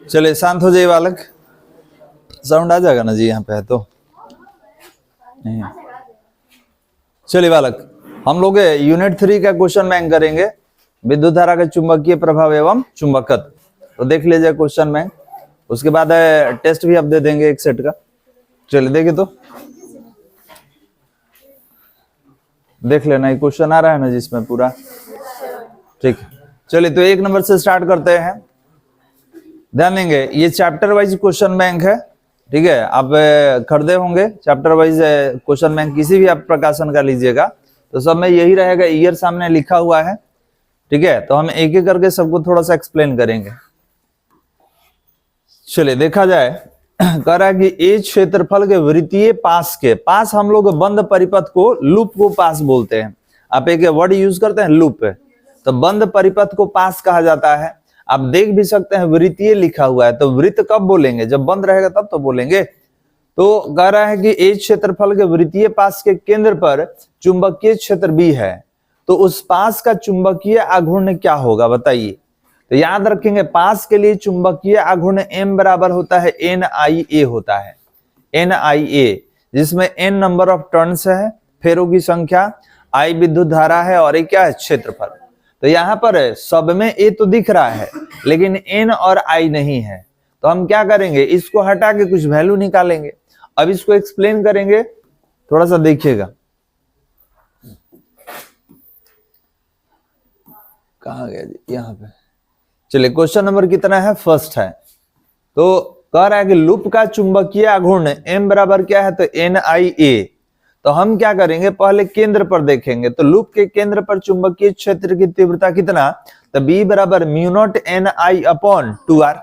चलिए शांत हो जाइए बालक, साउंड आ जाएगा ना जी यहाँ पे है तो नहीं। चलिए बालक, हम लोग यूनिट 3 का क्वेश्चन बैंक करेंगे, विद्युत धारा का चुंबकीय प्रभाव एवं चुंबकत्व। तो देख लीजिए क्वेश्चन बैंक, उसके बाद टेस्ट भी आप दे देंगे एक सेट का। चलिए देखिए तो देख लेना, ये क्वेश्चन आ रहा है ना जिसमें पूरा, ठीक है। चलिए तो 1 नंबर से स्टार्ट करते हैं। ध्यान देंगे, ये चैप्टर वाइज क्वेश्चन बैंक है, ठीक है। आप खरीदे होंगे चैप्टर वाइज क्वेश्चन बैंक, किसी भी आप प्रकाशन का लीजिएगा तो सब में यही रहेगा, ईयर सामने लिखा हुआ है, ठीक है। तो हम एक एक करके सबको थोड़ा सा एक्सप्लेन करेंगे। चलिए देखा जाए, कह रहा है कि ए क्षेत्रफल के वृत्तीय पास के, पास हम लोग बंद परिपथ को, लूप को पास बोलते हैं। आप एक वर्ड यूज करते हैं लूप, तो बंद परिपथ को पास कहा जाता है। आप देख भी सकते हैं वृत्तीय लिखा हुआ है, तो वृत्त कब बोलेंगे, जब बंद रहेगा तब तो बोलेंगे। तो कह रहा है कि ए क्षेत्रफल के वृत्तीय पास के केंद्र पर चुंबकीय क्षेत्र बी है, तो उस पास का चुंबकीय आघूर्ण क्या होगा बताइए। तो याद रखेंगे, पास के लिए चुंबकीय आघूर्ण m बराबर होता है NIA होता है, NIA, जिसमें n नंबर ऑफ टर्न्स है, फेरों की संख्या, I विद्युत धारा है और ये क्या है, क्षेत्रफल। तो यहाँ पर सब में a तो दिख रहा है लेकिन n और I नहीं है, तो हम क्या करेंगे, इसको हटा के कुछ वैल्यू निकालेंगे। अब इसको एक्सप्लेन करेंगे, थोड़ा सा देखिएगा। कहाँ गया जी, यहाँ पे। चलिए क्वेश्चन नंबर कितना है, फर्स्ट है। तो कह रहा है कि लूप का चुंबकीय आघूर्ण m बराबर क्या है, तो NIA। तो हम क्या करेंगे, पहले केंद्र पर देखेंगे। तो लूप के केंद्र पर चुंबकीय क्षेत्र की तीव्रता कितना, तो B बराबर μ0 NI अपॉन 2R।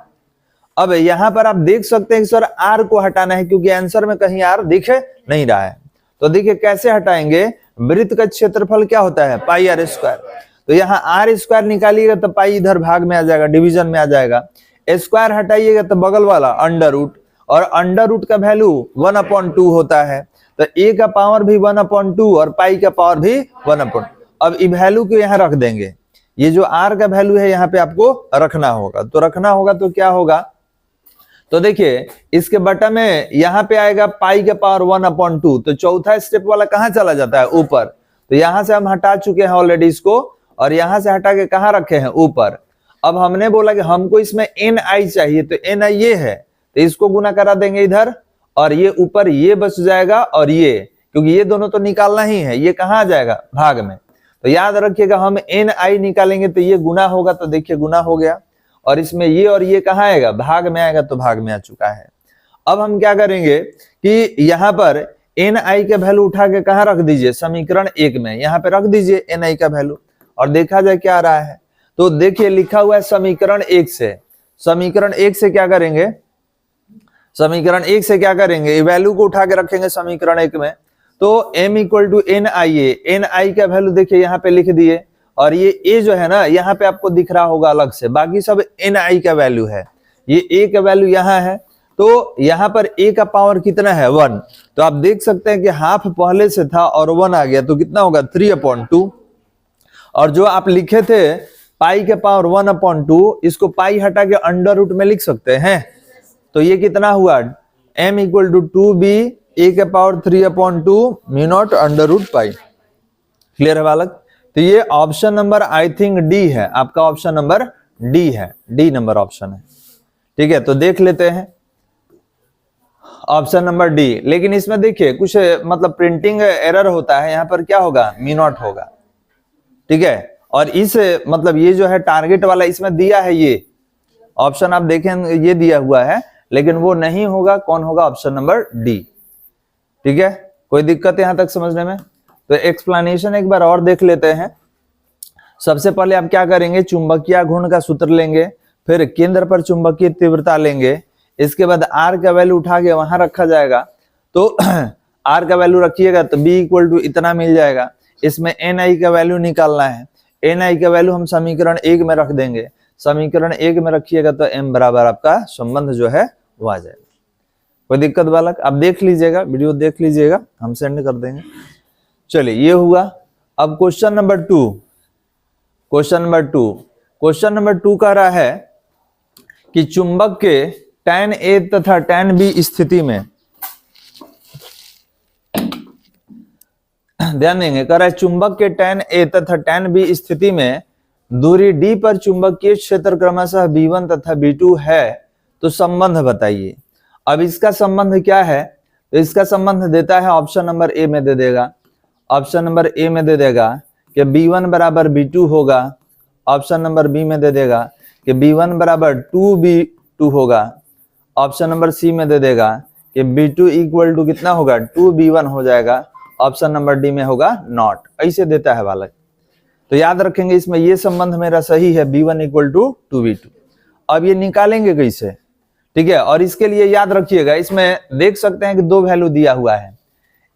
अब यहाँ पर आप देख सकते हैं कि सर R को हटाना है, क्योंकि आंसर में कहीं R दिख नहीं रहा है। तो देखिए कैसे हटाएंगे, वृत्त का क्षेत्रफल क्या होता है, पाई R स्क्वायर। तो यहाँ R स्क्वायर निकालिएगा तो पाई इधर भाग में आ जाएगा, डिवीजन में आ जाएगा। स्क्वायर हटाइएगा तो बगल वाला अंडर रूट, और अंडर रूट का वैल्यू 1/2 होता है। तो a का पावर भी 1/2 और पाई का पावर भी 1/2। अब ये वैल्यू को यहाँ रख देंगे, ये जो r का वैल्यू है यहाँ पे आपको रखना होगा। तो रखना होगा तो क्या होगा, तो देखिए इसके बटा में यहाँ पे आएगा पाई का पावर 1/2। तो चौथा स्टेप वाला कहाँ चला जाता है, ऊपर। तो यहाँ से हम हटा चुके हैं ऑलरेडी इसको, और यहाँ से हटा के कहाँ रखे हैं, ऊपर। अब हमने बोला कि हमको इसमें NI चाहिए, तो NI ये है, तो इसको गुना करा देंगे इधर, और ये ऊपर ये बच जाएगा, और ये, क्योंकि ये दोनों तो निकालना ही है, ये कहाँ आ जाएगा, भाग में। तो याद रखिएगा, हम NI निकालेंगे तो ये गुना होगा, तो देखिए गुना हो गया, और इसमें ये और ये कहाँ आएगा, भाग में आएगा, तो भाग में आ चुका है। अब हम क्या करेंगे कि यहाँ पर NI का वैल्यू उठा के कहाँ रख दीजिए, समीकरण 1 में, यहाँ पे रख दीजिए NI का वैल्यू, और देखा जाए क्या आ रहा है। तो देखिए लिखा हुआ है समीकरण 1 से, समीकरण 1 से क्या करेंगे, समीकरण 1 से क्या करेंगे, वैल्यू को उठा के रखेंगे समीकरण 1 में। तो m = NIA, NI का वैल्यू देखिए यहाँ पे लिख दिए, और ये a जो है ना यहाँ पे आपको दिख रहा होगा अलग से, बाकी सब NI का वैल्यू है, ये a का वैल्यू यहाँ है। तो यहाँ पर a का पावर कितना है, 1। तो आप देख सकते हैं कि हाफ पहले से था और 1 आ गया, तो कितना होगा, 3/2। और जो आप लिखे थे पाई के पावर 1/2, इसको पाई हटा के अंडर रूट में लिख सकते हैं। तो ये कितना हुआ, m = 2b a के power 3/2 μ0 under root pi. Clear है बालक। तो ये option number I think D है, आपका ऑप्शन नंबर डी है, डी नंबर ऑप्शन है, ठीक है। तो देख लेते हैं ऑप्शन नंबर डी। लेकिन इसमें देखिए कुछ मतलब प्रिंटिंग एरर होता है, यहाँ पर क्या होगा, μ0 होगा, ठीक है। और इस मतलब ये जो है टारगेट वाला इसमें दिया है, ये ऑप्शन आप देखें ये दिया हुआ है, लेकिन वो नहीं होगा, कौन होगा, ऑप्शन नंबर डी, ठीक है। कोई दिक्कत यहां तक समझने में। तो एक्सप्लेनेशन एक बार और देख लेते हैं। सबसे पहले आप क्या करेंगे, चुंबकीय आघूर्ण का सूत्र लेंगे, फिर केंद्र पर चुंबकीय तीव्रता लेंगे, इसके बाद r का वैल्यू उठा के वहां रखा जाएगा। तो r का वैल्यू रखिएगा तो b = इतना मिल जाएगा। इसमें NI का वैल्यू निकालना है, NI का वैल्यू हम समीकरण 1 में रख देंगे, समीकरण 1 में रखिएगा तो m बराबर आपका संबंध जो है वो आ जाएगा। कोई दिक्कत बालक, आप देख लीजिएगा, वीडियो देख लीजिएगा, हम सेंड कर देंगे। चलिए ये हुआ। अब क्वेश्चन नंबर टू कह रहा है कि चुंबक के tan A तथा tan B स्थिति में, ध्यान देंगे, कह रहा है चुंबक के tan A तथा tan B स्थिति में दूरी d पर चुंबकीय क्षेत्र क्रमशः B1 तथा B2 है, तो संबंध बताइए। अब इसका संबंध क्या है, तो इसका संबंध देता है ऑप्शन नंबर ए में दे देगा, ऑप्शन नंबर ए में दे देगा कि B1 बराबर B2 होगा, ऑप्शन नंबर बी में दे देगा कि B1 बराबर 2B2 होगा, ऑप्शन नंबर सी में दे देगा कि B2 इक्वल टू कितना होगा 2B1 हो जाएगा, ऑप्शन नंबर डी में होगा नॉट। ऐसे देता है बालक, तो याद रखेंगे इसमें ये संबंध मेरा सही है, B1 इक्वल टू 2B2। अब ये निकालेंगे कैसे, ठीक है, और इसके लिए याद रखिएगा इसमें देख सकते हैं कि दो वैल्यू दिया हुआ है,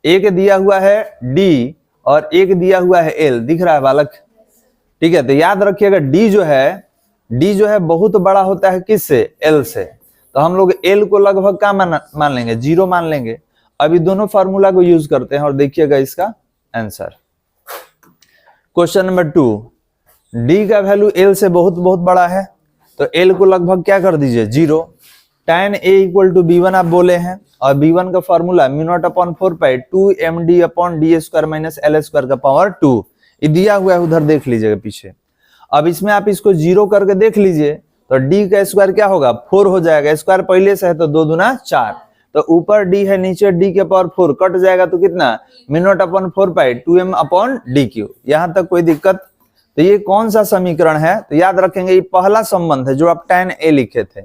एक दिया हुआ है D और एक दिया हुआ है L, दिख रहा है बालक, ठीक है। तो याद रखिएगा D जो है बहुत बड़ा होता है किससे, L से, तो हम लोग L को लगभग क्या मान लेंगे, 0 मान लेंगे। अभी दोनों फार्मूला को यूज करते हैं और देखिएगा इसका आंसर। क्वेश्चन नंबर 2, D का वैल्यू L से बहुत बड़ा है, तो L को लगभग क्या कर दीजिए 0। tan A equal to B1 आप बोले हैं, और B1 का फॉर्मूला μ0/4 2md/d² माइनस L² का पावर 2, ये दिया हुआ है, उधर देख लीजिएगा पीछे। अब इसमें आप इसको 0 करके देख लीजिए, तो D का स्क्वायर क्या होगा 4 हो जाएगा, स्क्वायर पहले से है तो 2 दूना 4, तो ऊपर D है नीचे D के पावर 4 कट जाएगा, तो कितना μ0/4 2m/dq। यहां तक कोई दिक्कत, तो ये कौन सा समीकरण है, तो याद रखेंगे ये पहला संबंध है जो आप tan A लिखे थे।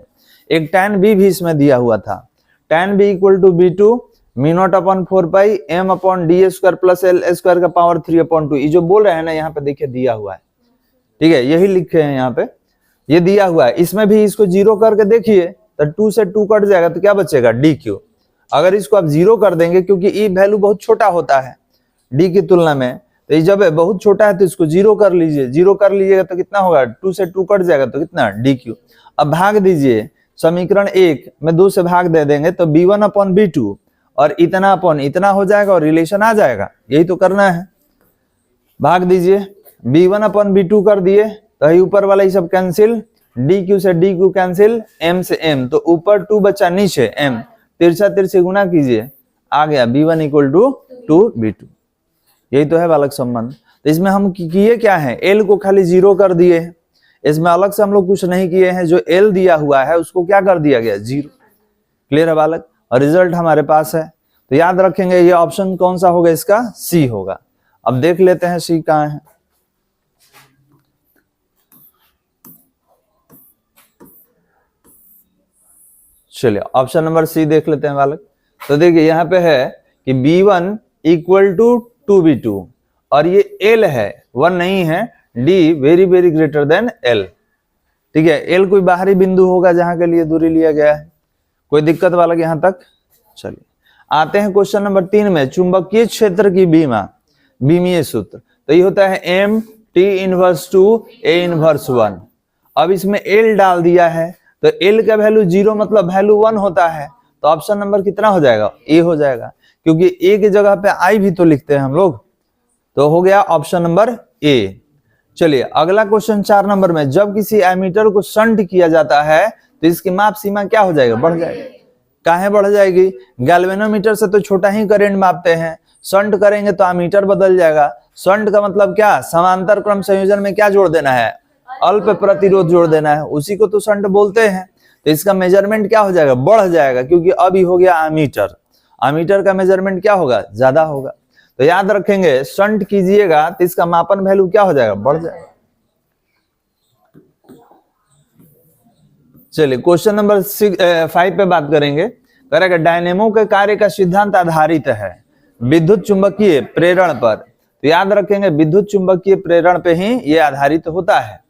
एक tan B भी इसमें दिया हुआ था, tan B equal to B2 μ0/4 m/d² plus L² का पावर 3/2। ये जो बोल रहे हैं ना यहाँ पे देखिए दिया हुआ है, ठीक है, यही लिखे हैं यहाँ पे, ये दिया हुआ है। इसमें भी इसको 0 करके देखिए, तो 2 से 2 कट जाएगा, तो क्या बचेगा dq। अगर इसको आप 0 कर देंगे, क्योंकि ये वैल्यू बहुत छोटा होता है d की तुलना में, तो ये जब बहुत छोटा है तो इसको 0 कर लीजिए, 0 कर लीजिएगा तो कितना होगा 2 से 2 कट जाएगा, तो कितना dq। अब भाग दीजिए, समीकरण 1 में 2 से भाग दे देंगे तो B1/B2 और इतना अपॉन इतना हो जाएगा और रिलेशन आ जाएगा, यही तो करना है। भाग दीजिए, B1/B2 कर दिए तो ऊपर वाला ये सब कैंसिल, dq से dq कैंसिल, m से m, तो ऊपर 2 बचा नीचे m, तिरछा गुना कीजिए, आ गया B1 इक्वल टू 2B2। यही तो है बालक संबंध। तो इसमें हम किए क्या है, L को खाली 0 कर दिए हैं, इसमें अलग से हम लोग कुछ नहीं किए हैं, जो L दिया हुआ है उसको क्या कर दिया गया 0। क्लियर है बालक, और रिजल्ट हमारे पास है। तो याद रखेंगे ये ऑप्शन कौन सा होगा, इसका C होगा। अब देख लेते हैं C कहाँ है। चलिए ऑप्शन नंबर C देख लेते हैं बालक। तो देखिए यहाँ पे है कि B1 इक्वल टू 2B2 और ये L है, 1 नहीं है, D very greater than L, ठीक है। L कोई बाहरी बिंदु होगा जहां के लिए दूरी लिया गया है, कोई दिक्कत वाला यहां तक। चलिए आते हैं क्वेश्चन नंबर 3 में, चुंबकीय क्षेत्र की बीमीय सूत्र। तो ये होता है M(T−2)A−1। अब इसमें L डाल दिया है, तो L का वैल्यू 0 मतलब वैल्यू 1 होता है, तो ऑप्शन नंबर कितना हो जाएगा, A हो जाएगा, क्योंकि A की जगह पे I भी तो लिखते हैं हम लोग, तो हो गया ऑप्शन नंबर A। चलिए अगला क्वेश्चन 4 नंबर में, जब किसी एमीटर को शंट किया जाता है तो इसकी माप सीमा क्या हो जाएगा, बढ़ जाएगी। काहे बढ़ जाएगी, गैल्वेनोमीटर से तो छोटा ही करंट मापते हैं, शंट करेंगे तो एमीटर बदल जाएगा। शंट का मतलब क्या, समांतर क्रम संयोजन में क्या जोड़ देना है, अल्प प्रतिरोध जोड़ देना है, उसी को तो शंट बोलते हैं। तो इसका मेजरमेंट क्या हो जाएगा, बढ़ जाएगा, क्योंकि अभी हो गया एमीटर, एमीटर का मेजरमेंट क्या होगा, ज्यादा होगा। तो याद रखेंगे शंट कीजिएगा तो इसका मापन वैल्यू क्या हो जाएगा, बढ़ जाएगा। चलिए क्वेश्चन नंबर 5 पे बात करेंगे। करेगा डायनेमो के कार्य का सिद्धांत आधारित है विद्युत चुंबकीय प्रेरण पर। तो याद रखेंगे विद्युत चुंबकीय प्रेरण पे ही ये आधारित होता है।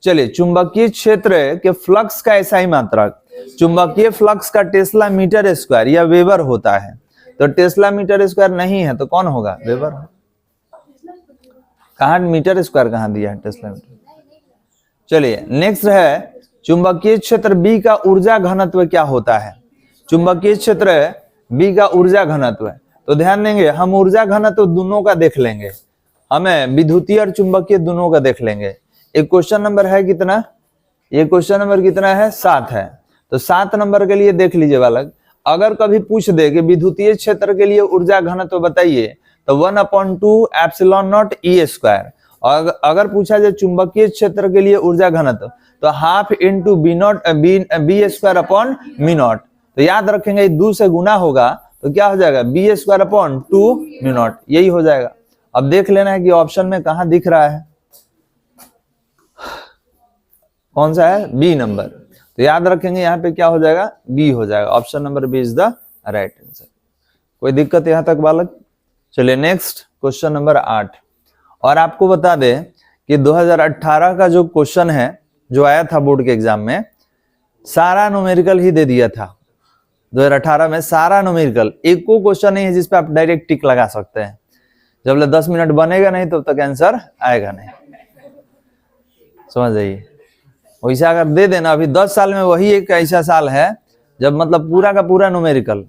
चलिए चुंबकीय क्षेत्र के फ्लक्स का एसआई मात्रक, चुंबकीय फ्लक्स का टेस्ला मीटर स्क्वायर या वेबर होता है। तो टेस्ला मीटर स्क्वायर नहीं है तो कौन होगा, वेबर। कहाँ मीटर स्क्वायर कहाँ दिया है, टेस्ला मीटर। चलिए नेक्स्ट है चुंबकीय क्षेत्र B का ऊर्जा घनत्व क्या होता है। चुंबकीय क्षेत्र B का ऊर्जा घनत्व, तो ध्यान देंगे हम ऊर्जा घनत्व दोनों का देख लेंगे। हमें विद्युतीय और चुंबकीय दोनों का देख लेंगे। एक क्वेश्चन नंबर है कितना, ये क्वेश्चन नंबर कितना है 7 है। तो 7 नंबर के लिए देख लीजिए बालक, अगर कभी पूछ दे कि विद्युतीय क्षेत्र के लिए ऊर्जा घनत्व तो बताइए, तो 1/2 एप्सिलॉन नॉट ई स्क्वायर। और अगर पूछा जाए चुंबकीय क्षेत्र के लिए ऊर्जा घनत्व तो half into B naught B square upon mu naught. तो याद रखेंगे 2 से गुना होगा तो क्या हो जाएगा B square upon 2 mu naught, यही हो जाएगा। अब देख लेना है कि ऑप्शन में कहां दिख रहा है, कौन सा है, बी नंबर। तो याद रखेंगे यहाँ पे क्या हो जाएगा, बी हो जाएगा। Option number B is the right answer. कोई दिक्कत यहां तक बालक? चलिए नेक्स्ट क्वेश्चन नंबर 8। और आपको बता दें कि 2018 का जो क्वेश्चन है जो आया था बोर्ड के एग्जाम में, सारा न्यूमेरिकल ही दे दिया था। 2018 में सारा न्यूमेरिकल, एक को क्वेश्चन नहीं है जिसपे आप डायरेक्ट टिक लगा सकते हैं। जब 10 मिनट बनेगा नहीं तब तक आंसर आएगा नहीं, समझ जाइए। वैसा अगर दे देना, अभी 10 साल में वही एक ऐसा साल है जब मतलब पूरा का पूरा न्यूमेरिकल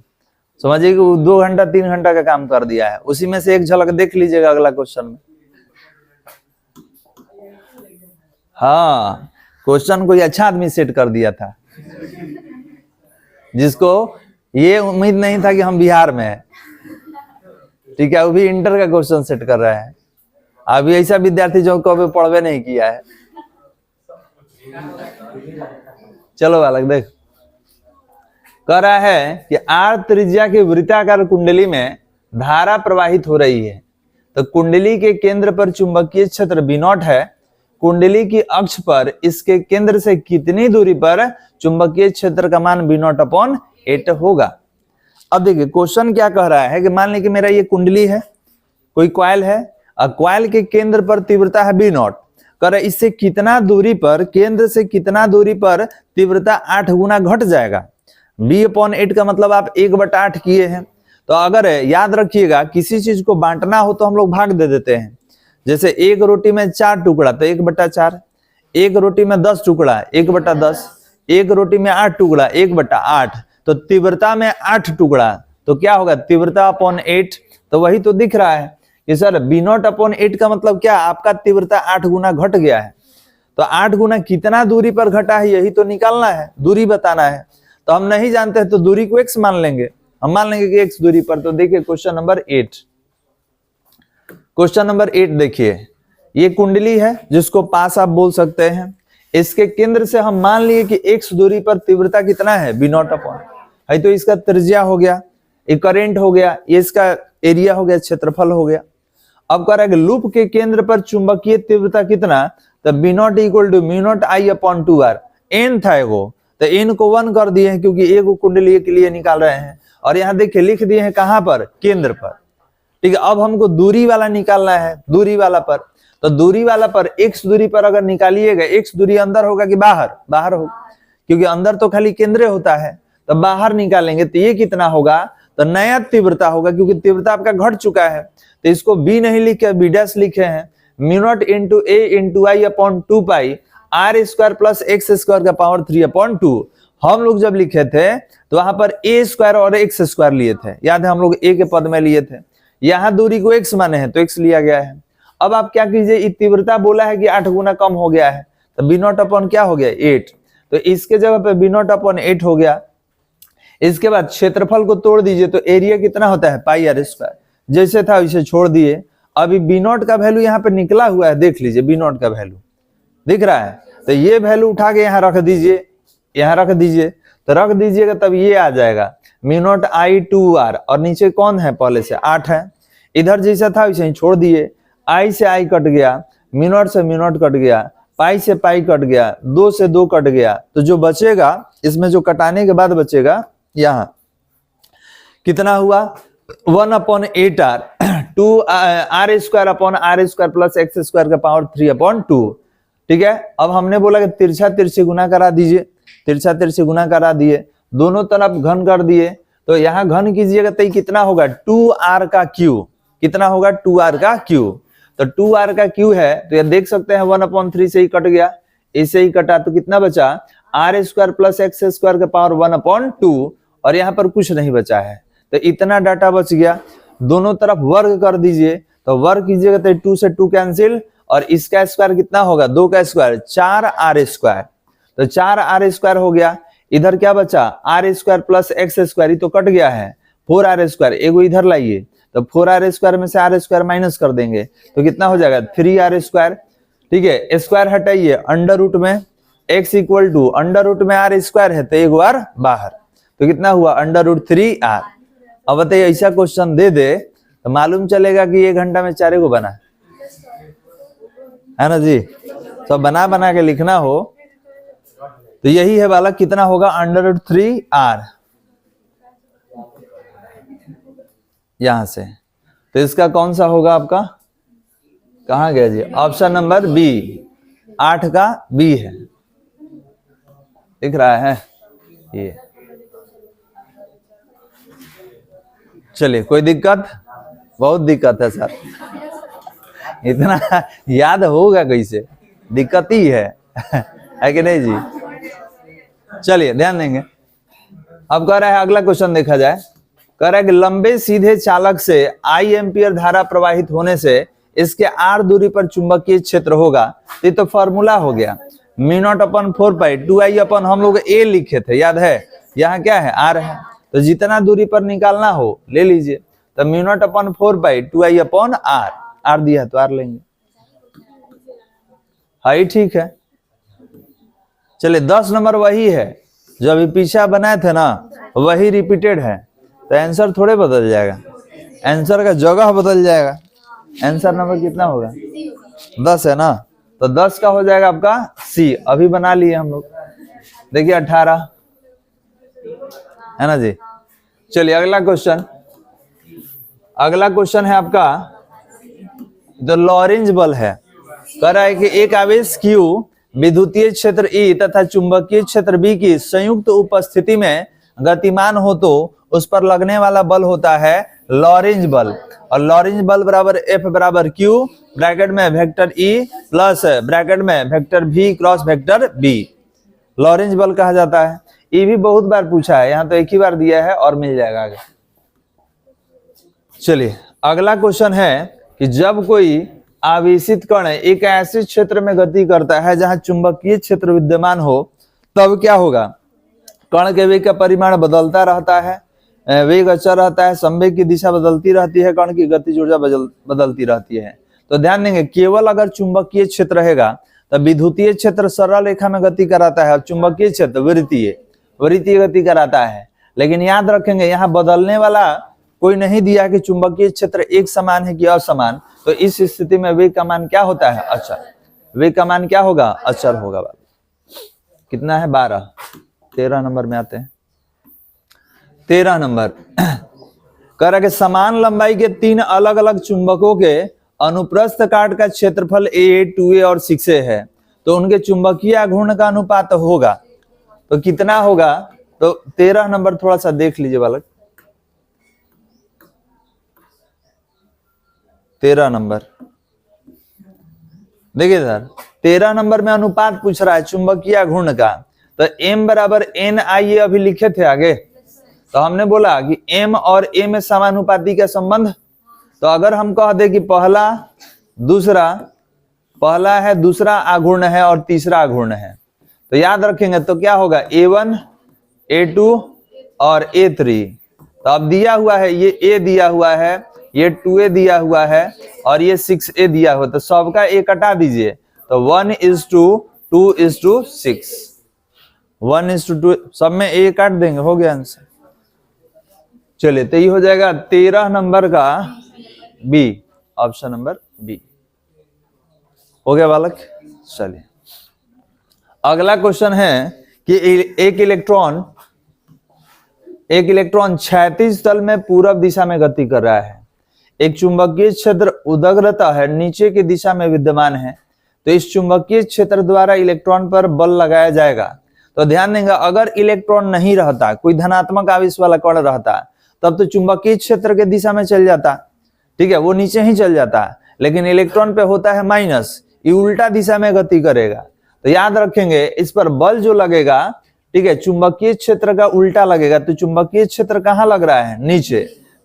समझिए कि 2 घंटा 3 घंटा का काम कर दिया है। उसी में से एक झलक देख लीजिएगा अगला क्वेश्चन में। हाँ, क्वेश्चन कोई अच्छा आदमी सेट कर दिया था जिसको ये उम्मीद नहीं था कि हम बिहार में है, ठीक है, वो भी इंटर का क्वेश्चन सेट कर रहा है। अभी ऐसा विद्यार्थी जो कभी पढ़वे नहीं किया है। चलो बालक देख, कह रहा है कि आर त्रिज्या की वृत्ताकार कुंडली में धारा प्रवाहित हो रही है। तो कुंडली के केंद्र पर चुंबकीय क्षेत्र B0 है। कुंडली की अक्ष पर इसके केंद्र से कितनी दूरी पर चुंबकीय क्षेत्र का मान B0/8 होगा। अब देखिए क्वेश्चन क्या कह रहा है कि मान लीजिए कि मेरा ये कुंडली है, कोई कॉइल है और कॉइल के केंद्र पर तीव्रता है B0। कर इससे कितना दूरी पर, केंद्र से कितना दूरी पर तीव्रता 8 गुना घट जाएगा। B/8 का मतलब आप 1/8 किए हैं। तो अगर याद रखिएगा किसी चीज को बांटना हो तो हम लोग भाग दे देते हैं। जैसे एक रोटी में 4 टुकड़ा तो 1/4, एक रोटी में 10 टुकड़ा 1/10, एक रोटी में 8 टुकड़ा 1/8। तो तीव्रता में 8 टुकड़ा तो क्या होगा, तीव्रता अपॉन 8। तो वही तो दिख रहा है कि सर B0/8 का मतलब क्या, आपका तीव्रता 8 गुना घट गया है। तो 8 गुना कितना दूरी पर घटा है यही तो निकालना है, दूरी बताना है। तो हम नहीं जानते हैं तो दूरी को x मान लेंगे, हम मान लेंगे कि x दूरी पर। तो देखिए क्वेश्चन नंबर 8, क्वेश्चन नंबर 8 देखिए, ये कुंडली है जिसको पास आप बोल सकते हैं। इसके केंद्र से हम मान लिए कि x दूरी पर तीव्रता कितना है B0/8 है। तो इसका त्रिज्या हो गया, एक करंट हो गया, ये इसका एरिया हो गया, क्षेत्रफल हो गया। अब कह रहा है कि लूप के केंद्र पर चुंबकीय तीव्रता कितना, तो B0 = μ0I/2r। n था एगो, तो n को 1 कर दिए हैं क्योंकि एगो कुंडली के लिए निकाल रहे हैं। और यहाँ देखिए लिख दिए हैं कहां पर, केंद्र पर, ठीक है। अब हमको दूरी वाला निकालना है, दूरी वाला पर। तो दूरी वाला पर x दूरी पर अगर निकालिएगा, x दूरी अंदर होगा कि बाहर, बाहर होगा, क्योंकि अंदर तो खाली केंद्र होता है। तो बाहर निकालेंगे तो ये कितना होगा, तो नया तीव्रता होगा क्योंकि तीव्रता आपका घट चुका है। तो इसको b नहीं लिखे, b' लिखे हैं। μ0 × a × I/2π r² + x² का पावर 3/2। हम लोग जब लिखे थे तो वहां पर a² और x² लिए थे, याद है हम लोग a के पद में लिए थे। यहाँ दूरी को x माने हैं तो x लिया गया है। अब आप क्या कीजिए, तीव्रता बोला है कि 8 गुना कम हो गया है, तो B0 क्या हो गया 8। तो इसके जगह पे B0/8 हो गया। इसके बाद क्षेत्रफल को तोड़ दीजिए तो एरिया कितना होता है πr²। जैसे था वैसे छोड़ दिए। अभी B0 का वैल्यू यहाँ पे निकला हुआ है, देख लीजिए B0 का वैल्यू दिख रहा है। तो ये वैल्यू उठा के यहाँ रख दीजिए, यहाँ रख दीजिए। तो रख दीजिएगा तब ये आ जाएगा μ0I/2r। और नीचे कौन है, पहले से 8 है। इधर जैसा था वैसे ही छोड़ दिए। I से I कट गया, μ0 से μ0 कट गया, पाई से पाई कट गया, 2 से 2 कट गया। तो जो बचेगा इसमें, जो कटाने के बाद बचेगा, यहाँ कितना हुआ 1/8r 2r² + x² का पावर 3/2। ठीक है। अब हमने बोला कि तिरछा तिरछी गुना करा दीजिए, तिरछा तिरछी गुना करा दिए, दोनों तरफ घन कर दिए। तो यहाँ घन कीजिएगा तो कितना होगा 2r का क्यू, कितना होगा 2r का क्यू। तो 2r का क्यू है तो ये देख सकते हैं 1/3 से ही कट गया, इससे ही कटा तो कितना बचा r² + x² का पावर 1/2। और यहाँ पर कुछ नहीं बचा है तो इतना डाटा बच गया। दोनों तरफ वर्ग कर दीजिए तो तो वर्ग कीजिएगा तो 2 से 2 कैंसिल, और इसका स्क्वायर कितना होगा 2 का स्क्वायर 4r स्क्वायर, तो 4r स्क्वायर हो गया। इधर क्या बचा r square plus x square, तो कट गया है 4r स्क्वायर, एगो इधर लाइए तो 4r स्क्वायर में से r स्क्वायर माइनस कर देंगे तो कितना हो जाएगा 3r स्क्वायर। ठीक है, स्क्वायर हटाइए, अंडर रूट में x equal to under root में r स्क्वायर है तो एक बार बाहर, तो कितना हुआ अंडर रूट 3r। अब बताइए ऐसा क्वेश्चन दे दे तो मालूम चलेगा कि 1 घंटा में 4 को बना है ना जी। तो बना बना के लिखना हो तो यही है वाला, कितना होगा अंडर रूट 3r यहां से। तो इसका कौन सा होगा आपका, कहां गया जी, ऑप्शन नंबर बी, 8 का बी है, दिख रहा है ये। चलिए कोई दिक्कत, बहुत दिक्कत है सर, इतना याद होगा कैसे, दिक्कत ही है कि नहीं जी। चलिए ध्यान देंगे। अब कह रहा है अगला क्वेश्चन देखा जाए, कह रहा है कि लंबे सीधे चालक से I एम्पियर धारा प्रवाहित होने से इसके r दूरी पर चुंबकीय क्षेत्र होगा। ये तो फॉर्मूला हो गया, μ0/4 2I अपन हम लोग a लिखे थे, याद है, यहाँ क्या है r है, तो जितना दूरी पर निकालना हो ले लीजिए, तो μ0/4 2I/r, r दिया तो r लेंगे, हाँ ठीक है। चलिए 10 नंबर वही है जो अभी पीछा बनाए थे ना, वही रिपीटेड है, तो आंसर थोड़े बदल जाएगा, आंसर का जगह बदल जाएगा। आंसर नंबर कितना होगा 10 है ना, तो 10 का हो जाएगा आपका सी, अभी बना लिए हम लोग, देखिए 18 है ना जी। चलिए अगला क्वेश्चन, अगला क्वेश्चन है आपका जो लॉरेंज बल है, कह रहा है कि एक आवेश Q विद्युतीय क्षेत्र E तथा चुंबकीय क्षेत्र B की संयुक्त उपस्थिति में गतिमान हो तो उस पर लगने वाला बल होता है लॉरेंज बल, और लॉरेंज बल बराबर F बराबर Q ब्रैकेट में वेक्टर E प्लस ब्रैकेट में vector V cross vector B, Lorentz बल कहा जाता है। ये भी बहुत बार पूछा है, यहाँ तो एक ही बार दिया है और मिल जाएगा आगे। चलिए अगला क्वेश्चन है कि जब कोई आवेशित कण एक ऐसे क्षेत्र में गति करता है जहां चुंबकीय क्षेत्र विद्यमान हो, तब क्या होगा, कण के वेग का परिमाण बदलता रहता है, वेग अचर रहता है, संवेग की दिशा बदलती रहती है, कण की गतिज ऊर्जा बदलती रहती है। तो ध्यान देंगे, केवल अगर चुंबकीय क्षेत्र रहेगा तब विद्युतीय क्षेत्र सरल रेखा में गति कराता है और चुंबकीय क्षेत्र वृत्तीय गति कराता है। लेकिन याद रखेंगे यहाँ बदलने वाला कोई नहीं दिया कि चुंबकीय क्षेत्र एक समान है कि असमान, तो इस स्थिति में वेग का मान क्या होता है अचर, वेग का मान क्या होगा अचर होगा। कितना है 12, 13 नंबर में आते हैं। 13 नंबर कह रहा कि समान लंबाई के 3 अलग अलग चुंबकों के अनुप्रस्थ काट का क्षेत्रफल A, 2A और 6A है, तो उनके चुंबकीय आघूर्ण का अनुपात होगा, तो कितना होगा, तो 13 नंबर थोड़ा सा देख लीजिए बालक, 13 नंबर देखिए सर, 13 नंबर में अनुपात पूछ रहा है चुंबकीय आघूर्ण का, तो m बराबर NI अभी लिखे थे आगे, तो हमने बोला कि m और a में समानुपाती का संबंध, तो अगर हम कह दे कि पहला है, दूसरा आघूर्ण है और तीसरा आघूर्ण है, तो याद रखेंगे तो क्या होगा A1, A2 और A3। तो अब दिया हुआ है ये A दिया हुआ है, ये 2A दिया हुआ है और ये 6A दिया हुआ, तो सबका A कटा दीजिए, तो 1:2:6, 1:2 सब में A काट देंगे, हो गया आंसर। चलिए तो ये हो जाएगा 13 नंबर का बी, ऑप्शन नंबर बी हो गया बालक। चलिए अगला क्वेश्चन है कि एक इलेक्ट्रॉन क्षैतिज तल में पूरब दिशा में गति कर रहा है, एक चुंबकीय क्षेत्र उदग्रता है नीचे की दिशा में विद्यमान है, तो इस चुंबकीय क्षेत्र द्वारा इलेक्ट्रॉन पर बल लगाया जाएगा। तो ध्यान देंगे, अगर इलेक्ट्रॉन नहीं रहता, कोई धनात्मक आवेश वाला कण रहता, तब तो चुंबकीय क्षेत्र के दिशा में चल जाता, ठीक है, वो नीचे ही चल जाता, लेकिन इलेक्ट्रॉन पे होता है माइनस, ये उल्टा दिशा में गति करेगा। तो याद रखेंगे इस पर बल जो लगेगा, ठीक है, चुंबकीय क्षेत्र का उल्टा लगेगा, तो चुंबकीय क्षेत्र कहाँ लग रहा है नीचे,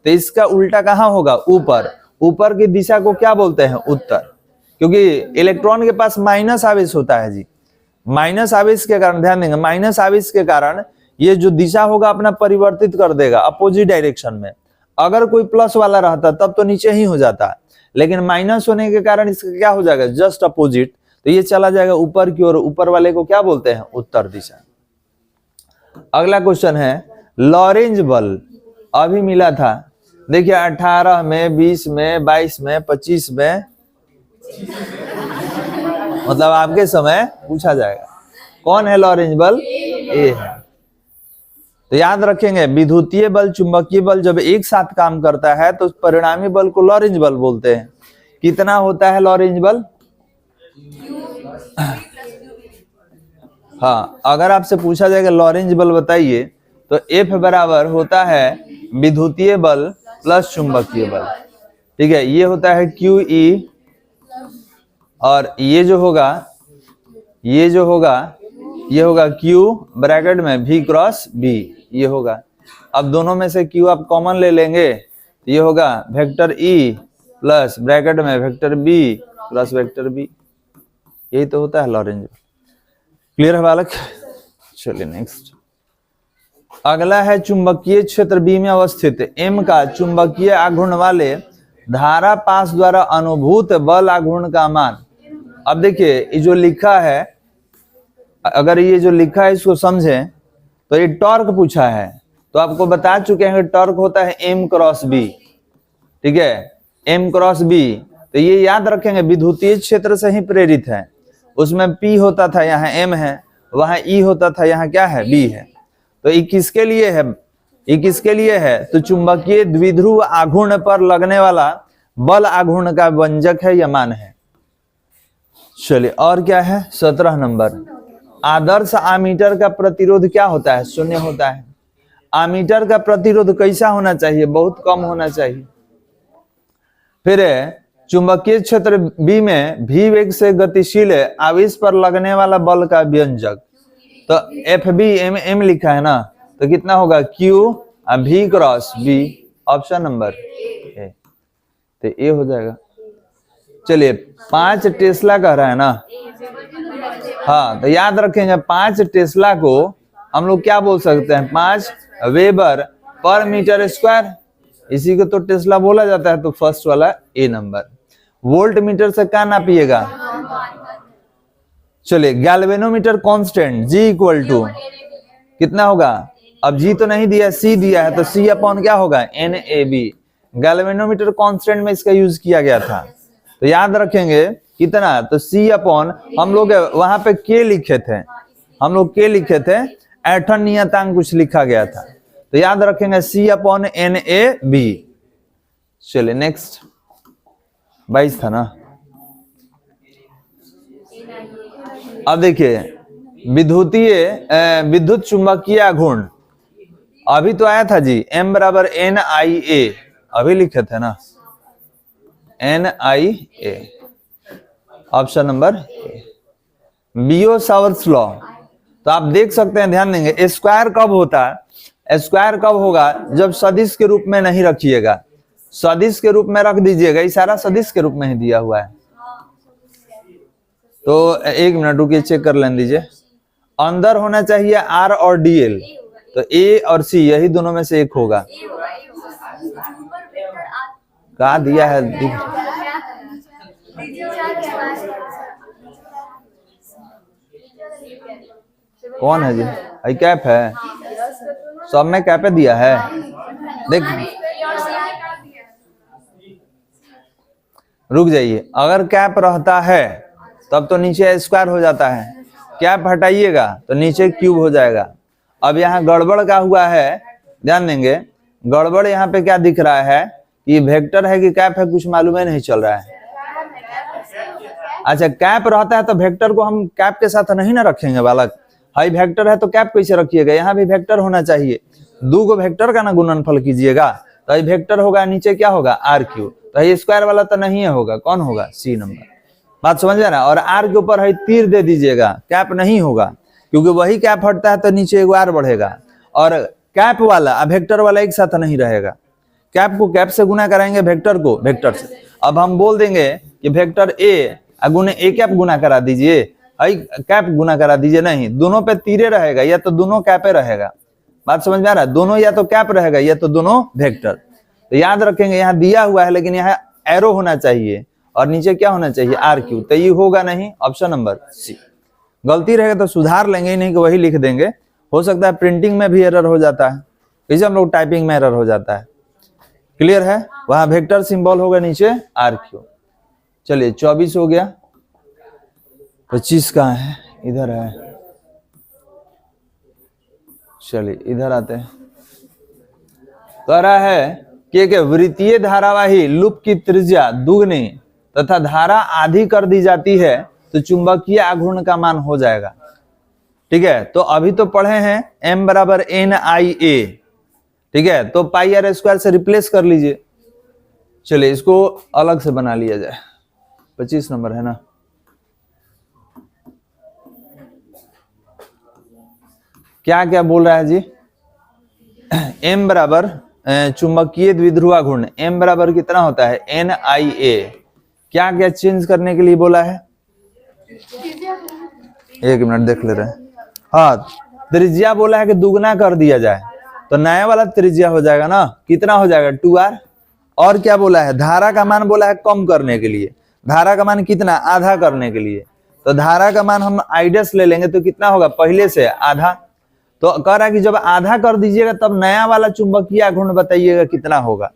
तो इसका उल्टा कहाँ होगा ऊपर, ऊपर की दिशा को क्या बोलते हैं? उत्तर, क्योंकि इलेक्ट्रॉन के पास माइनस आवेश होता है जी। माइनस आवेश के कारण, ध्यान देंगे, माइनस आवेश के कारण ये जो दिशा होगा अपना परिवर्तित कर देगा अपोजिट डायरेक्शन में। अगर कोई प्लस वाला रहता तब तो नीचे ही हो जाता, लेकिन माइनस होने के कारण इसका क्या हो जाएगा? जस्ट अपोजिट, तो ये चला जाएगा ऊपर की ओर। ऊपर वाले को क्या बोलते हैं? उत्तर दिशा। अगला क्वेश्चन है लॉरेंज बल्ब अभी मिला था, देखिए 18 में, 20 में, 22 में, 25 में, मतलब आपके समय पूछा जाएगा। कौन है लॉरेंज बल्ब? ए है। तो याद रखेंगे विद्युतीय बल, चुंबकीय बल जब एक साथ काम करता है तो परिणामी बल को लॉरेंज बल बोलते हैं। कितना होता है लॉरेंज बल? हाँ, अगर आपसे पूछा जाएगा लॉरेंज बल बताइए तो F बराबर होता है विद्युतीय बल प्लस चुंबकीय बल। ठीक है, ये होता है QE, और ये जो होगा ये होगा Q ब्रैकेट में V क्रॉस B, ये होगा। अब दोनों में से Q आप कॉमन ले लेंगे, ये होगा वेक्टर E प्लस ब्रैकेट में vector B plus vector B, यही तो होता है लॉरेंज बल। क्लियर है बालक? चलिए नेक्स्ट। अगला है चुंबकीय क्षेत्र B में अवस्थित M का चुंबकीय आघूर्ण वाले धारा पास द्वारा अनुभूत बल आघूर्ण का मान। अब देखिए ये जो लिखा है, अगर ये जो लिखा है इसको समझें तो ये टॉर्क पूछा है, तो आपको बता चुके हैं टॉर्क होता है M क्रॉस B। ठीक है, M क्रॉस B, तो ये याद रखेंगे विद्युतीय क्षेत्र से ही प्रेरित है। उसमें P होता था, यहाँ M है, वहां E होता था, यहाँ क्या है? B है। तो ये किसके लिए है? ये किसके लिए है? तो चुंबकीय द्विध्रुव आघूर्ण पर लगने वाला बल आघूर्ण का व्यंजक है या मान है। चलिए और क्या है? 17 नंबर। आदर्श आमीटर का प्रतिरोध क्या होता है? 0 होता है। आमीटर का प्रतिरोध कैसा होना चाहिए? बहुत कम होना चाहिए। फिर चुंबकीय क्षेत्र B में V वेग से गतिशील आवेश पर लगने वाला बल का व्यंजक, तो FB M लिखा है ना, तो कितना होगा? Q V cross B, option number ए, तो ए हो जाएगा। चलिए 5 टेस्ला कह रहा है ना, हाँ, तो याद रखेंगे 5 टेस्ला को हम लोग क्या बोल सकते हैं? 5 वेबर पर मीटर स्क्वायर, इसी को तो टेस्ला बोला जाता है। तो फर्स्ट वाला ए नंबर। वोल्ट मीटर से क्या नापिएगा? चलिए galvanometer constant G equal to कितना होगा? अब G तो नहीं दिया, C दिया है, तो C अपॉन क्या होगा? NAB। गैल्वेनोमीटर कांस्टेंट में इसका यूज किया गया था, तो याद रखेंगे कितना? तो C अपॉन, हम लोग वहां पे K लिखे थे, ऐठन नियतांक कुछ लिखा गया था, तो याद रखेंगे C अपॉन NAB। चलिए नेक्स्ट। 22 था ना। अब देखिए विद्युत चुंबकीय आघूर्ण अभी तो आया था जी, M बराबर NIA, अभी लिखे थे ना, NIA, option number A. Biot Savart's law, तो आप देख सकते हैं, ध्यान देंगे स्क्वायर कब होता है? स्क्वायर कब होगा? जब सदिश के रूप में नहीं रखिएगा, सदिश के रूप में रख दीजिएगा। ये सारा सदिश के रूप में ही दिया हुआ है, तो 1 मिनट रुकिए, चेक कर लेने दीजिए। अंदर होना चाहिए R और DL, तो A और C यही दोनों में से एक होगा। कहा दिया है? कौन है जी? कैप है, सब में कैप दिया है। देख रुक जाइए, अगर कैप रहता है तब तो नीचे स्क्वायर हो जाता है, कैप हटाइएगा तो नीचे क्यूब हो जाएगा। अब यहाँ गड़बड़ का हुआ है, ध्यान देंगे, गड़बड़ यहाँ पे क्या दिख रहा है? ये वेक्टर है कि कैप है, कुछ मालूम ही नहीं चल रहा है। अच्छा, कैप रहता है तो वेक्टर को हम कैप के साथ नहीं ना रखेंगे बालक। हाई वेक्टर है तो कैप कैसे रखिएगा? यहाँ भी वेक्टर होना चाहिए, 2 गो वेक्टर का ना गुणनफल कीजिएगा, तो ये वेक्टर होगा, नीचे क्या होगा? RQ। तो ये स्क्वायर वाला तो नहीं होगा, कौन होगा? C number. बात समझ रहे ना? और R के ऊपर है तीर दे दीजिएगा, कैप नहीं होगा, क्योंकि वही कैप हटता है तो नीचे 1 R बढ़ेगा, और कैप वाला वेक्टर वाला एक साथ नहीं रहेगा, कैप को कैप से गुना कराएंगे, वेक्टर को वेक्टर से। अब हम बोल देंगे कि वेक्टर ए गुने ए कैप गुना करा दीजिए, आई कैप गुना करा दीजिए, नहीं, दोनों पे तीरे रहेगा, या तो दोनों कैपे रहेगा। बात समझ में आ रहा है? दोनों या तो कैप रहेगा या तो दोनों वेक्टर। तो याद रखेंगे यहाँ दिया हुआ है लेकिन यहाँ एरो होना चाहिए और नीचे क्या होना चाहिए, आर क्यू। तो ये होगा नहीं, ऑप्शन नंबर सी। गलती रहेगा तो सुधार लेंगे, नहीं कि वही लिख देंगे। हो सकता है प्रिंटिंग में भी एरर हो जाता है, जैसे हम लोग टाइपिंग में एरर हो जाता है। क्लियर है? वहां वेक्टर सिंबल होगा नीचे आर क्यू। चलिए 24 हो गया, 25 कहाँ है, इधर है। चलिए इधर आते हैं। कह रहा है कि एक वृत्तीय धारावाही लूप की त्रिज्या दुगनी तथा धारा आधी कर दी जाती है तो चुंबकीय आघूर्ण का मान हो जाएगा। ठीक है, तो अभी तो पढ़े हैं m बराबर एन आई ए। ठीक है, तो पाई आर स्क्वायर से रिप्लेस कर लीजिए। चलिए इसको अलग से बना लिया जाए। 25 नंबर है ना। क्या क्या बोल रहा है जी? m बराबर चुंबकीय द्विध्रुव घूर्ण, m बराबर कितना होता है, एन आई ए। क्या क्या चेंज करने के लिए बोला है? एक मिनट देख ले रहे हैं। हाँ, त्रिज्या बोला है कि दुगना कर दिया जाए, तो नया वाला त्रिज्या हो जाएगा ना, कितना हो जाएगा, 2r। और क्या बोला है, धारा का मान बोला है कम करने के लिए। धारा का मान कितना, आधा करने के लिए। तो धारा का मान हम आइडस ले लेंगे तो कितना होगा, पहले से आधा। तो कह रहा है कि जब आधा कर दीजिएगा तब नया वाला चुंबकीय आघूर्ण बताइएगा कितना होगा।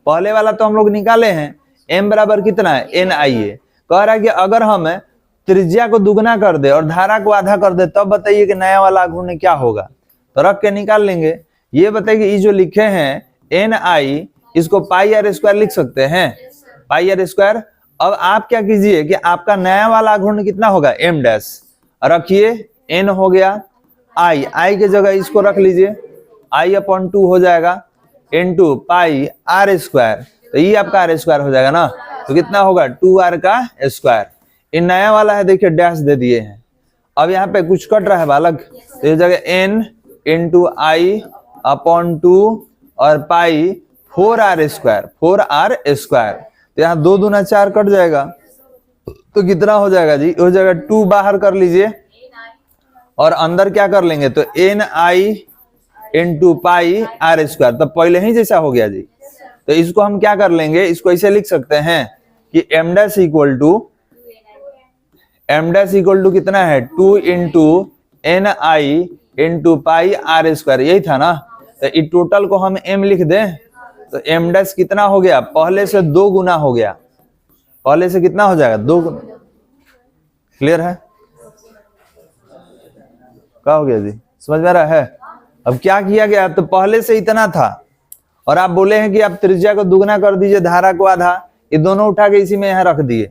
पहले वाला तो हम लोग निकाले हैं, m बराबर कितना है, एन आई ए। कह रहा है कि अगर हम त्रिज्या को दुगना कर दे और धारा को आधा कर दे तब बताइए कि नया वाला आघूर्ण क्या होगा। तो रख के निकाल लेंगे। ये बताइए ये जो लिखे हैं एन आई, इसको पाई आर स्क्वायर लिख सकते हैं, पाई आर स्क्वायर। अब आप क्या कीजिए कि आपका नया वाला आघूर्ण कितना होगा, m डैश रखिए, n हो गया, आई के जगह इसको रख लीजिए, i अपॉन 2 हो जाएगा, इनटू पाई आर स्क्वायर। तो ये आपका आर स्क्वायर हो जाएगा ना, तो कितना होगा, 2r का स्क्वायर। ये नया वाला है, देखिए डैश दे दिए हैं। अब यहाँ पे कुछ कट रहा है बालक, तो इस जगह n इंटू आई अपॉन 2 और पाई 4r स्क्वायर, 4r स्क्वायर। तो यहाँ 2 दूना 4 कट जाएगा, तो कितना हो जाएगा जी, हो जाएगा 2 बाहर कर लीजिए और अंदर क्या कर लेंगे, तो N I into pi R square. तो पहले ही जैसा हो गया जी। तो इसको हम क्या कर लेंगे, इसको ऐसे लिख सकते हैं कि m डैश इक्वल टू कितना है, 2 into N I into pi R square, यही था ना। तो इस टोटल को हम m लिख दें तो m डैश कितना हो गया, पहले से 2 गुना हो गया, पहले से कितना हो जाएगा, 2 गुना। क्लियर है? क्या हो गया जी, समझ में आ रहा है? अब क्या किया गया, तो पहले से इतना था और आप बोले हैं कि आप त्रिज्या को दुगना कर दीजिए, धारा को आधा, ये दोनों उठा के इसी में यहाँ रख दिए।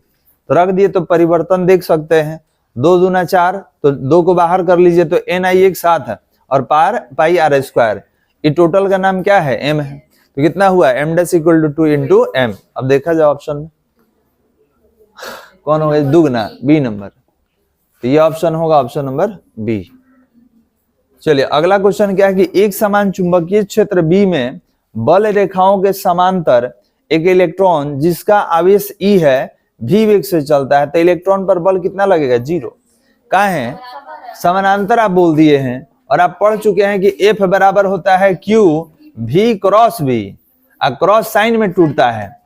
तो रख दिए तो परिवर्तन देख सकते हैं, 2 दूना 4, तो 2 को बाहर कर लीजिए तो एन आई एक साथ है और पाई आर स्क्वायर। ये टोटल का नाम क्या है, m है। तो कितना हुआ, m dash equal to 2 into m। अब देखा जाए ऑप्शन में कौन होगा, दुगना, बी नंबर। तो ये ऑप्शन होगा ऑप्शन नंबर बी। चलिए अगला क्वेश्चन क्या है कि एक समान चुंबकीय क्षेत्र बी में बल रेखाओं के समांतर एक इलेक्ट्रॉन जिसका आवेश ई है भी वेग से चलता है, तो इलेक्ट्रॉन पर बल कितना लगेगा, 0। कहा है, समानांतर आप बोल दिए हैं और आप पढ़ चुके हैं कि F बराबर होता है Q V cross B, cross sine में टूटता है,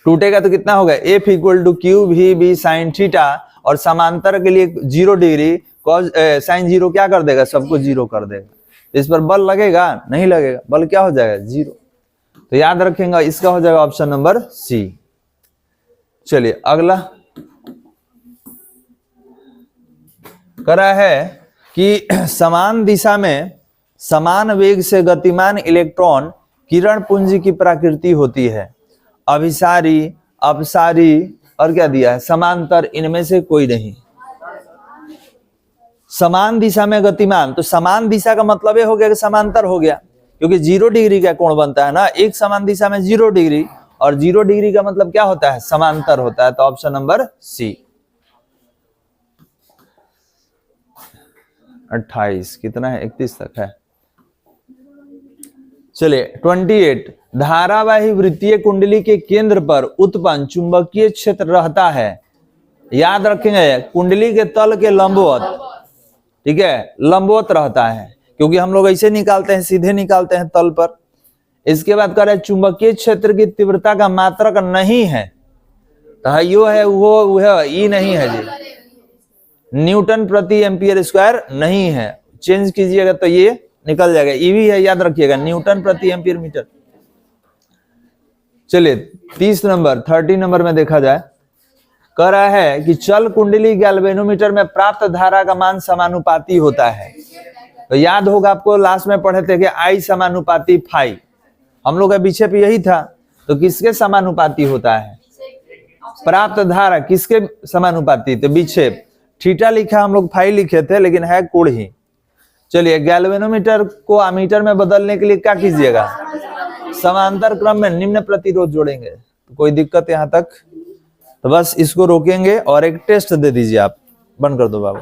टूटेगा तो कितना होगा, F equal to Q V B sine theta, और समांतर के लिए 0 डिग्री कॉस साइन 0 क्या कर देगा, सबको 0 कर देगा। इस पर बल लगेगा, नहीं लगेगा, बल क्या हो जाएगा, 0। तो याद रखेंगे इसका हो जाएगा ऑप्शन नंबर सी। चलिए अगला करा है कि समान दिशा में समान वेग से गतिमान इलेक्ट्रॉन किरण पुंज की प्रकृति होती है, अभिसारी, अपसारी और क्या दिया है, समांतर, इनमें से कोई नहीं। समान दिशा में गतिमान, तो समान दिशा का मतलब ये हो गया कि समांतर हो गया, क्योंकि 0 डिग्री का कोण बनता है ना, एक समान दिशा में 0 डिग्री, और 0 डिग्री का मतलब क्या होता है, समांतर होता है। तो ऑप्शन नंबर सी। 28 कितना है, 31 तक है। चलिए 28, धारावाही वृत्तीय कुंडली के केंद्र पर उत्पन्न चुंबकीय क्षेत्र रहता है, याद रखेंगे कुंडली के तल के लंबवत, ठीक है, लंबवत रहता है, क्योंकि हम लोग ऐसे निकालते हैं, सीधे निकालते हैं तल पर। इसके बाद कह रहे हैं चुंबकीय क्षेत्र की तीव्रता का मात्रक नहीं है, तो यो है वो है, ई नहीं है जी, न्यूटन प्रति एम्पियर स्क्वायर नहीं है, चेंज कीजिएगा तो ये निकल जाएगा, ईवी है, याद रखिएगा, न्यूटन प्रति एम्पियर मीटर। चलिए 30 नंबर में देखा जाए, कह रहा है कि चल कुंडली गैल्वेनोमीटर में प्राप्त धारा का मान समानुपाती होता है। तो याद होगा आपको, लास्ट में पढ़े थे कि I समानुपाती फाई, हम लोग का विक्षेप यही था, तो किसके समानुपाती होता है? प्राप्त धारा किसके समानुपाती? तो विक्षेप, थीटा लिखा, हम लोग फाई लिखे थे, लेकिन है कोण ही। चलिए गैल्वेनोमीटर को अमीटर में बदलने के लिए क्या कीजिएगा? समांतर क्रम में निम्न प्रतिरोध जोड़ेंगे। तो कोई दिक्कत यहाँ तक? तो बस इसको रोकेंगे और एक टेस्ट दे दीजिए आप। बंद कर दो बाबू।